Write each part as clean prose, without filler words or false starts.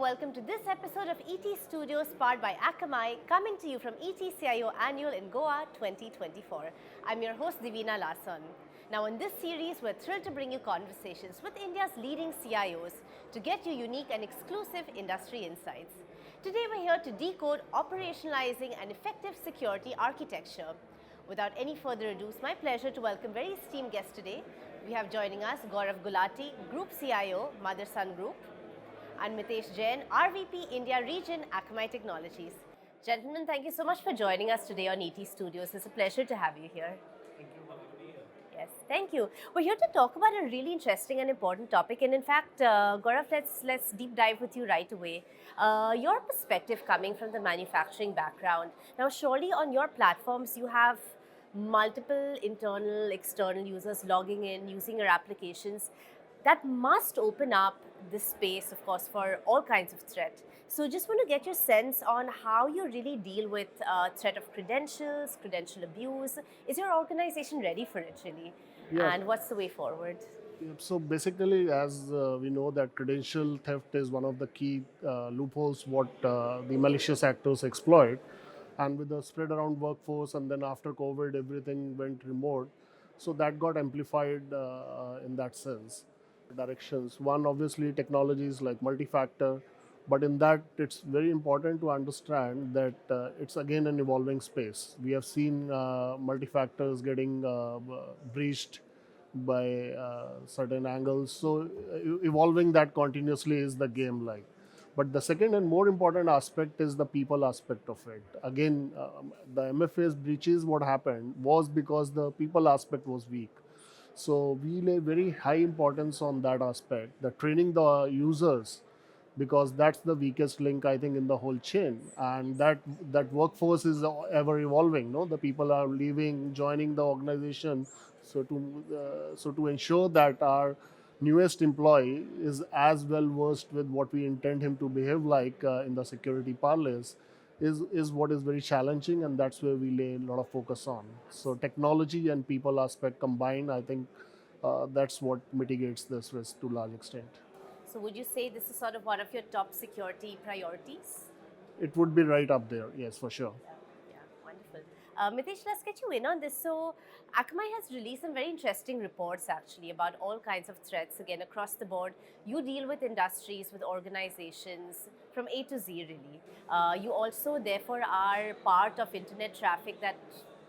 welcome to this episode of ETStudios powered by Akamai, coming to you from ETCIO Annual in Goa 2024. I'm your host Divina Lason. Now in this series, we're thrilled to bring you conversations with India's leading CIOs to get you unique and exclusive industry insights. Today we're here to decode operationalizing an effective security architecture. Without any further ado, it's my pleasure to welcome very esteemed guests today. We have joining us Gaurav Gulati, Group CIO, Motherson Group, and Mitesh Jain, RVP India Region, Akamai Technologies. Gentlemen, thank you so much for joining us today on ETStudios. It's a pleasure to have you here. Thank you for having me here. Yes, thank you. We're here to talk about a really interesting and important topic. And in fact, Gaurav, let's deep dive with you right away. Your perspective coming from the manufacturing background. Now, surely on your platforms, you have multiple internal, external users logging in, using your applications. That must open up this space, of course, for all kinds of threat. So just want to get your sense on how you really deal with threat of credentials, credential abuse. Is your organization ready for it, really? Yeah. And what's the way forward? So basically, as we know that credential theft is one of the key loopholes what the malicious actors exploit. And with the spread around workforce and then after COVID, everything went remote. So that got amplified in that sense. Directions. One, obviously, technologies like multi-factor. But in that, it's very important to understand that it's again an evolving space. We have seen multi-factors getting breached by certain angles. So evolving that continuously is the game like. But the second and more important aspect is the people aspect of it. Again, the MFA's breaches, what happened was because the people aspect was weak. So we lay very high importance on that aspect, the training the users, because that's the weakest link I think in the whole chain, and that workforce is ever evolving. No, the people are leaving, joining the organization. So to ensure that our newest employee is as well versed with what we intend him to behave like in the security parlance is what is very challenging, and that's where we lay a lot of focus on. So technology and people aspect combined, I think that's what mitigates this risk to large extent. So would you say this is sort of one of your top security priorities? It would be right up there, yes, for sure. Yeah, wonderful. Mitesh, let's get you in on this. So, Akamai has released some very interesting reports actually about all kinds of threats, again, across the board. You deal with industries, with organizations from A to Z, really. You also, therefore, are part of internet traffic that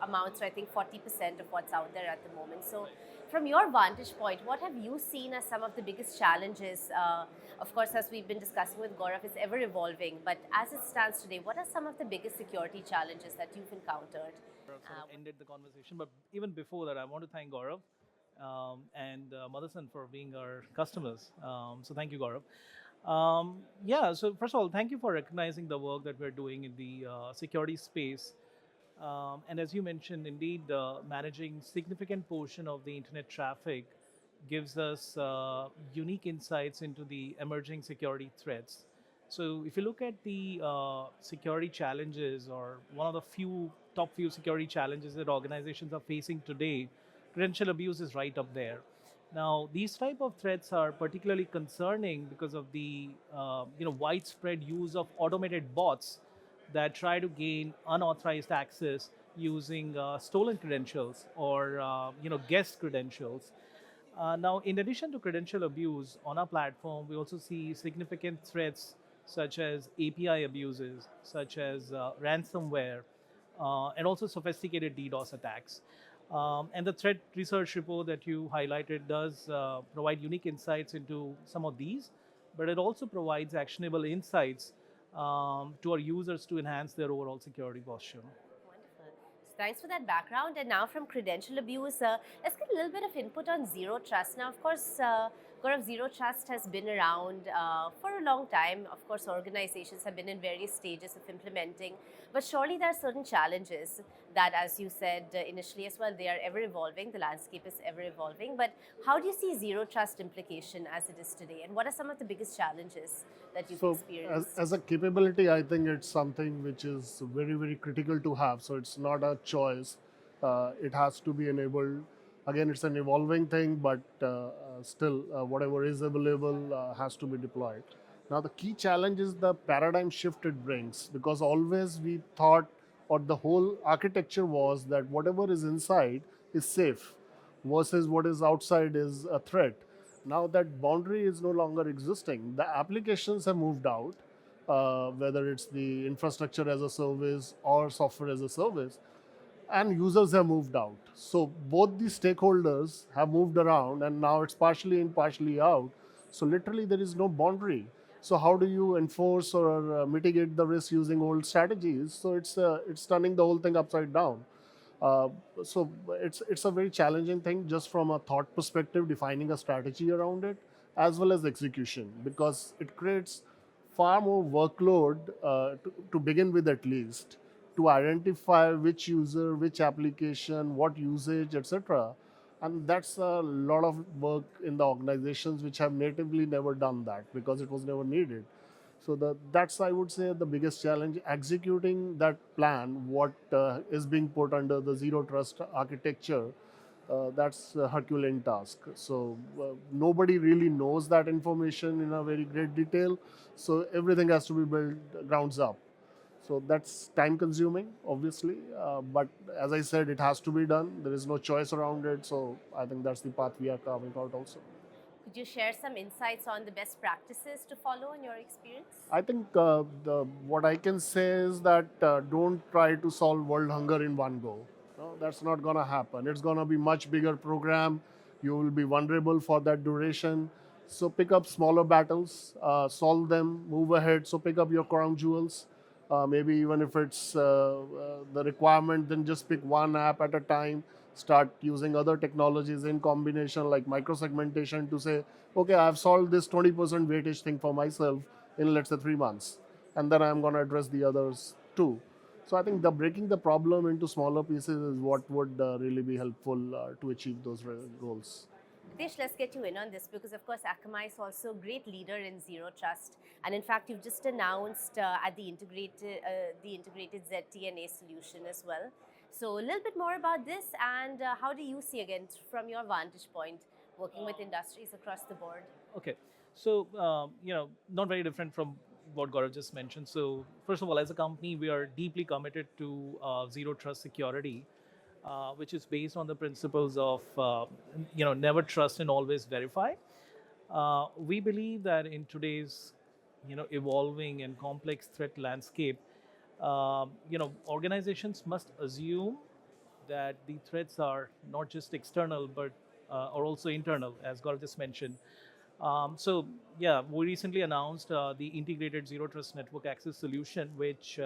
amounts to, I think, 40% of what's out there at the moment. So, from your vantage point, what have you seen as some of the biggest challenges? Of course, as we've been discussing with Gaurav, it's ever evolving. But as it stands today, what are some of the biggest security challenges that you've encountered? Sort of ended the conversation, but even before that, I want to thank Gaurav and Motherson for being our customers. So thank you, Gaurav. So first of all, thank you for recognizing the work that we're doing in the security space. And as you mentioned, indeed, managing significant portion of the internet traffic gives us unique insights into the emerging security threats. So if you look at the security challenges, or one of the top few security challenges that organizations are facing today, credential abuse is right up there. Now, these type of threats are particularly concerning because of the widespread use of automated bots that try to gain unauthorized access using stolen credentials or guest credentials. Now, in addition to credential abuse on our platform, we also see significant threats such as API abuses, such as ransomware, and also sophisticated DDoS attacks. And the threat research report that you highlighted does provide unique insights into some of these, but it also provides actionable insights to our users to enhance their overall security posture. Wonderful. So thanks for that background. And now from credential abuse, let's get a little bit of input on zero trust. Now, of course, Gaurav, zero trust has been around for a long time. Of course, organizations have been in various stages of implementing, but surely there are certain challenges that, as you said initially as well, they are ever evolving. The landscape is ever evolving. But how do you see zero trust implication as it is today? And what are some of the biggest challenges that you've experienced? As a capability, I think it's something which is very, very critical to have. So it's not a choice. It has to be enabled. Again, it's an evolving thing, but still, whatever is available has to be deployed. Now, the key challenge is the paradigm shift it brings, because always we thought, or the whole architecture was that whatever is inside is safe versus what is outside is a threat. Now that boundary is no longer existing. The applications have moved out, whether it's the infrastructure as a service or software as a service, and users have moved out. So both the stakeholders have moved around, and now it's partially in, partially out. So literally, there is no boundary. So how do you enforce or mitigate the risk using old strategies? So it's turning the whole thing upside down. Uh, so it's a very challenging thing just from a thought perspective, defining a strategy around it, as well as execution, because it creates far more workload to begin with, at least, to identify which user, which application, what usage, etc. And that's a lot of work in the organizations which have natively never done that because it was never needed. So that's, I would say, the biggest challenge, executing that plan, what is being put under the zero trust architecture. That's a Herculean task. So nobody really knows that information in a very great detail. So everything has to be built grounds up. So that's time consuming, obviously. But as I said, it has to be done. There is no choice around it. So I think that's the path we are carving out also. Could you share some insights on the best practices to follow in your experience? I think what I can say is that don't try to solve world hunger in one go. No, that's not going to happen. It's going to be much bigger program. You will be vulnerable for that duration. So pick up smaller battles, solve them, move ahead. So pick up your crown jewels. Maybe even if it's the requirement, then just pick one app at a time. Start using other technologies in combination, like microsegmentation, to say, okay, I've solved this 20% weightage thing for myself in, let's say, 3 months, and then I'm going to address the others too. So I think the breaking the problem into smaller pieces is what would really be helpful to achieve those goals. Mitesh, let's get you in on this because, of course, Akamai is also a great leader in zero trust, and in fact, you've just announced at the integrated ZTNA solution as well. So, a little bit more about this, and how do you see, again, from your vantage point, working with industries across the board? Okay, so not very different from what Gaurav just mentioned. So first of all, as a company, we are deeply committed to zero trust security, which is based on the principles of never trust and always verify. We believe that in today's evolving and complex threat landscape, organizations must assume that the threats are not just external but are also internal, as Gaurav just mentioned. So yeah, we recently announced the integrated zero trust network access solution, which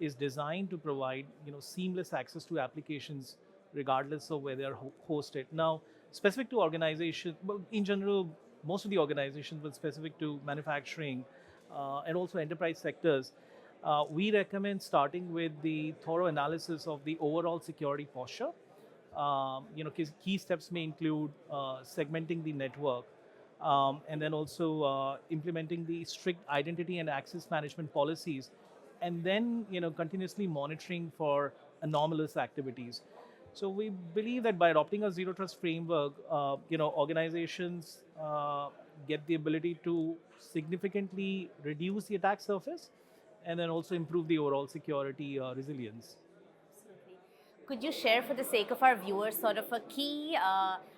is designed to provide seamless access to applications regardless of where they are hosted. Now, specific to organizations, well, in general, most of the organizations, but specific to manufacturing and also enterprise sectors, we recommend starting with the thorough analysis of the overall security posture. Key steps may include segmenting the network, and then also implementing the strict identity and access management policies, and then continuously monitoring for anomalous activities. So we believe that by adopting a zero trust framework, organizations get the ability to significantly reduce the attack surface, and then also improve the overall security resilience. Absolutely. Could you share, for the sake of our viewers, sort of a key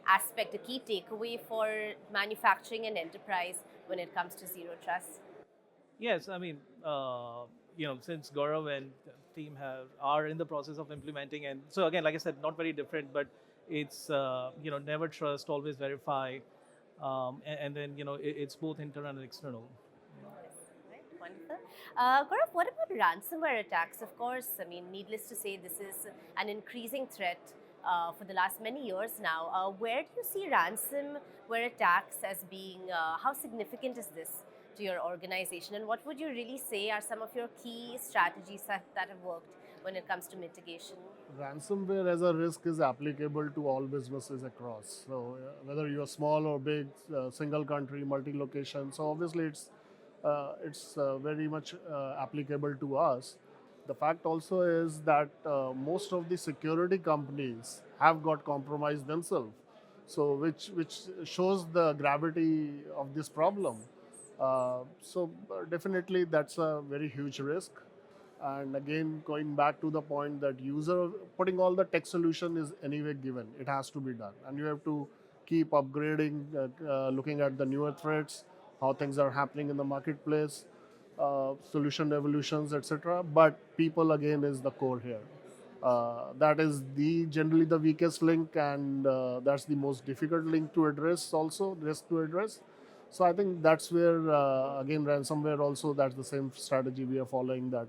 aspect, a key takeaway for manufacturing and enterprise when it comes to zero trust? Yes, I mean, since Gaurav and team are in the process of implementing, and so again, like I said, not very different, but it's never trust, always verify, and then it's both internal and external. Yes, right, wonderful. Gaurav, what about ransomware attacks? Of course, I mean, needless to say, this is an increasing threat for the last many years now. Where do you see ransomware attacks as being? How significant is this to your organization, and what would you really say are some of your key strategies that have worked when it comes to mitigation? Ransomware as a risk is applicable to all businesses across. So whether you're small or big, single country, multi-location. So obviously it's very much applicable to us. The fact also is that most of the security companies have got compromised themselves. So which shows the gravity of this problem. Definitely that's a very huge risk. And again, going back to the point that user putting all the tech solution is anyway given. It has to be done, and you have to keep upgrading, looking at the newer threats, how things are happening in the marketplace, solution evolutions, etc. But people again is the core here. That is the generally the weakest link, and that's the most difficult link to address. Also, risk to address. So I think that's where again ransomware also that's the same strategy we are following, that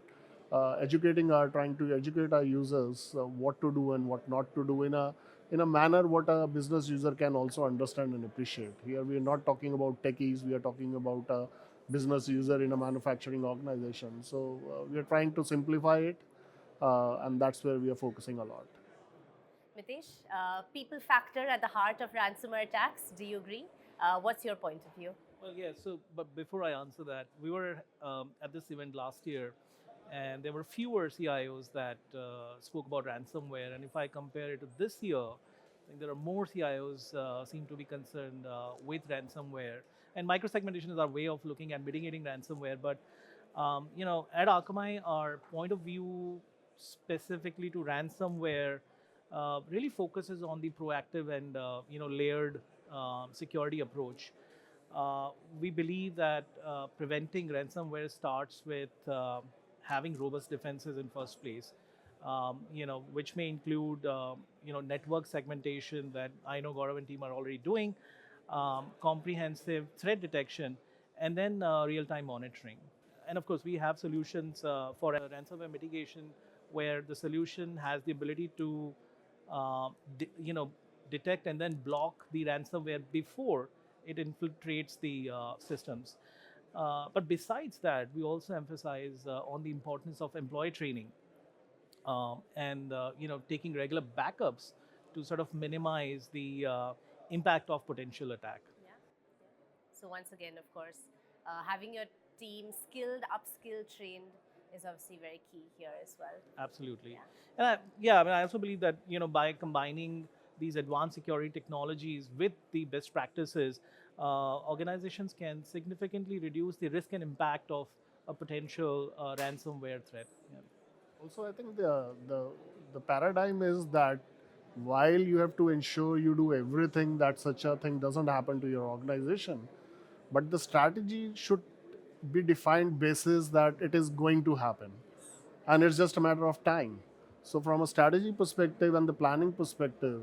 trying to educate our users what to do and what not to do in a manner what a business user can also understand and appreciate. Here we are not talking about techies, we are talking about a business user in a manufacturing organization. So we are trying to simplify it, and that's where we are focusing a lot. Mitesh, people factor at the heart of ransomware attacks. Do you agree? What's your point of view? Well, yeah. So, but before I answer that, we were at this event last year, and there were fewer CIOs that spoke about ransomware. And if I compare it to this year, I think there are more CIOs seem to be concerned with ransomware. And microsegmentation is our way of looking at mitigating ransomware. But at Akamai, our point of view specifically to ransomware really focuses on the proactive and layered security approach. We believe that preventing ransomware starts with having robust defenses in first place, which may include network segmentation that I know Gaurav and team are already doing, comprehensive threat detection, and then real-time monitoring. And of course, we have solutions for ransomware mitigation where the solution has the ability to detect and then block the ransomware before it infiltrates the systems. But besides that, we also emphasize on the importance of employee training and taking regular backups to sort of minimize the impact of potential attack. Yeah. So once again, of course, having your team skilled, upskilled, trained is obviously very key here as well. Absolutely. Yeah. And I also believe that by combining these advanced security technologies with the best practices, organizations can significantly reduce the risk and impact of a potential ransomware threat. Yeah. Also, I think the paradigm is that while you have to ensure you do everything that such a thing doesn't happen to your organization, but the strategy should be defined basis that it is going to happen, and it's just a matter of time. So from a strategy perspective and the planning perspective,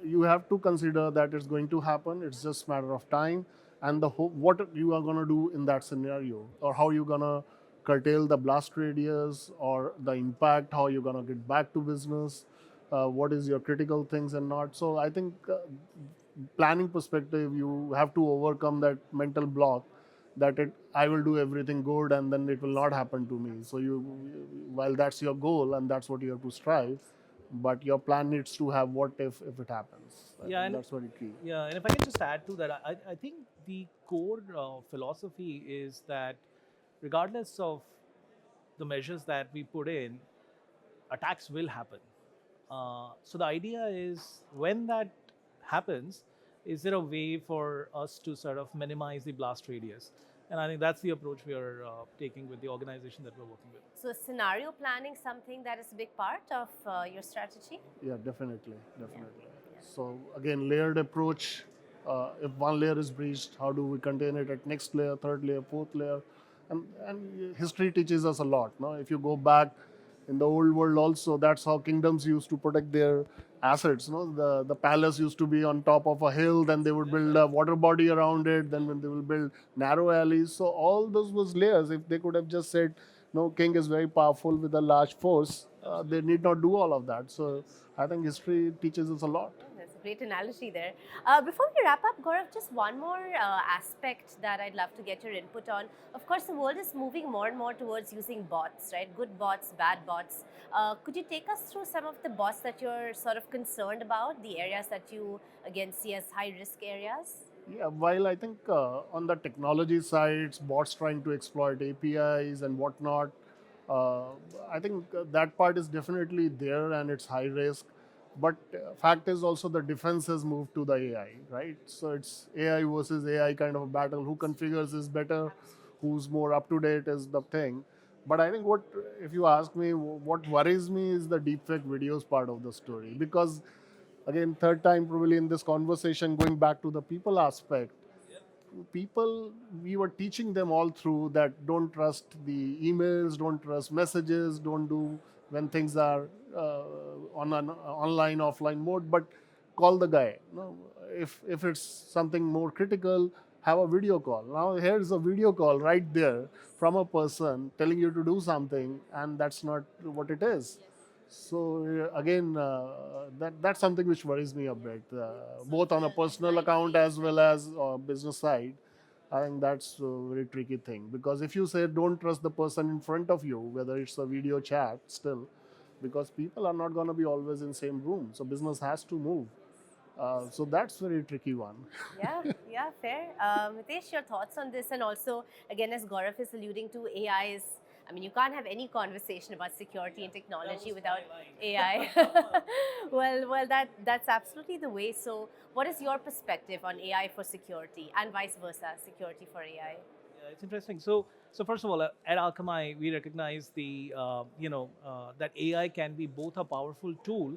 you have to consider that it's going to happen. It's just a matter of time, and what you are going to do in that scenario, or how you're going to curtail the blast radius or the impact, how you're going to get back to business, what is your critical things and not. So I think planning perspective, you have to overcome that mental block that I will do everything good and then it will not happen to me. So while that's your goal and that's what you have to strive, but your plan needs to have what if it happens. Yeah, and that's very key. Yeah, and if I can just add to that, I think the core philosophy is that regardless of the measures that we put in, attacks will happen. So the idea is when that happens, is there a way for us to sort of minimize the blast radius? And I think that's the approach we are taking with the organization that we're working with. So scenario planning something that is a big part of your strategy? Yeah, definitely. So again, layered approach. If one layer is breached, how do we contain it at next layer, third layer, fourth layer? And history teaches us a lot. No? If you go back in the old world also, that's how kingdoms used to protect their assets. No? The palace used to be on top of a hill, then they would build a water body around it, then when they will build narrow alleys. So all those was layers. If they could have just said, no, king is very powerful with a large force, they need not do all of that. So I think history teaches us a lot. That's a great analogy there. Before we wrap up, Gaurav, just one more aspect that I'd love to get your input on. Of course, the world is moving more and more towards using bots, right? Good bots, bad bots. Could you take us through some of the bots that you're sort of concerned about, the areas that you, again, see as high-risk areas? Yeah, while I think on the technology sides, bots trying to exploit APIs and whatnot, I think that part is definitely there and it's high risk. But fact is also the defense has moved to the AI, right? So it's AI versus AI kind of a battle. Who configures is better, who's more up to date is the thing. But I think if you ask me, what worries me is the deepfake videos part of the story. Because again, third time probably in this conversation, going back to the people aspect, people, we were teaching them all through that don't trust the emails, don't trust messages, don't do when things are on an online offline mode, but call the guy. No, if it's something more critical, have a video call. Now here's a video call right there from a person telling you to do something, and that's not what it is. So again, that's something which worries me a bit, both on a personal account as well as business side. I think that's a very tricky thing, because if you say don't trust the person in front of you, whether it's a video chat, still, because people are not going to be always in same room, so business has to move. So that's very tricky one. Yeah, yeah, fair. Mitesh, your thoughts on this, and also, again, as Gaurav is alluding to, AI is. I mean, you can't have any conversation about security and technology without AI. Well, that's absolutely the way. So, what is your perspective on AI for security, and vice versa, security for AI? Yeah, it's interesting. So first of all, at Akamai, we recognize that AI can be both a powerful tool,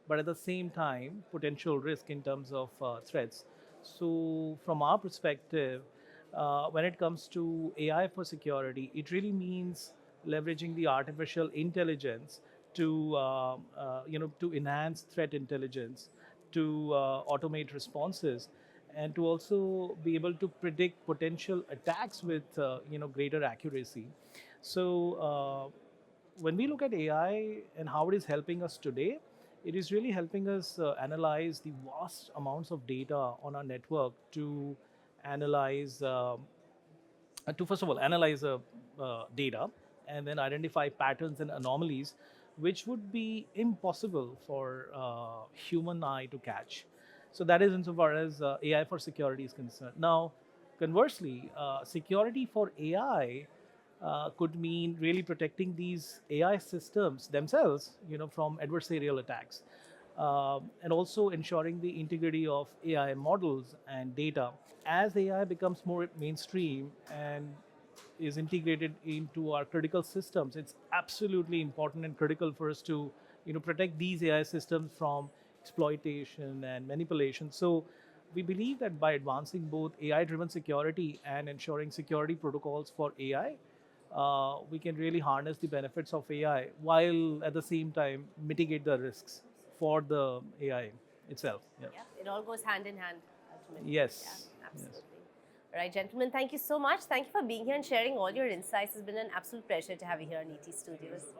but at the same time, potential risk in terms of threats. So from our perspective, when it comes to AI for security, it really means leveraging the artificial intelligence to enhance threat intelligence, to automate responses, and to also be able to predict potential attacks with greater accuracy. So when we look at AI and how it is helping us today, it is really helping us analyze the vast amounts of data on our network to analyze to first of all analyze data and then identify patterns and anomalies which would be impossible for human eye to catch. So that is insofar as AI for security is concerned. Now, conversely, security for AI could mean really protecting these AI systems themselves, from adversarial attacks, and also ensuring the integrity of AI models and data. As AI becomes more mainstream and is integrated into our critical systems, it's absolutely important and critical for us to, protect these AI systems from exploitation and manipulation. So we believe that by advancing both AI-driven security and ensuring security protocols for AI, we can really harness the benefits of AI while at the same time mitigate the risks for the AI itself. Yeah. Yeah, it all goes hand in hand, ultimately. Yes. Yeah, Yes. absolutely. All right, gentlemen, thank you so much. Thank you for being here and sharing all your insights. It's been an absolute pleasure to have you here on ET Studios.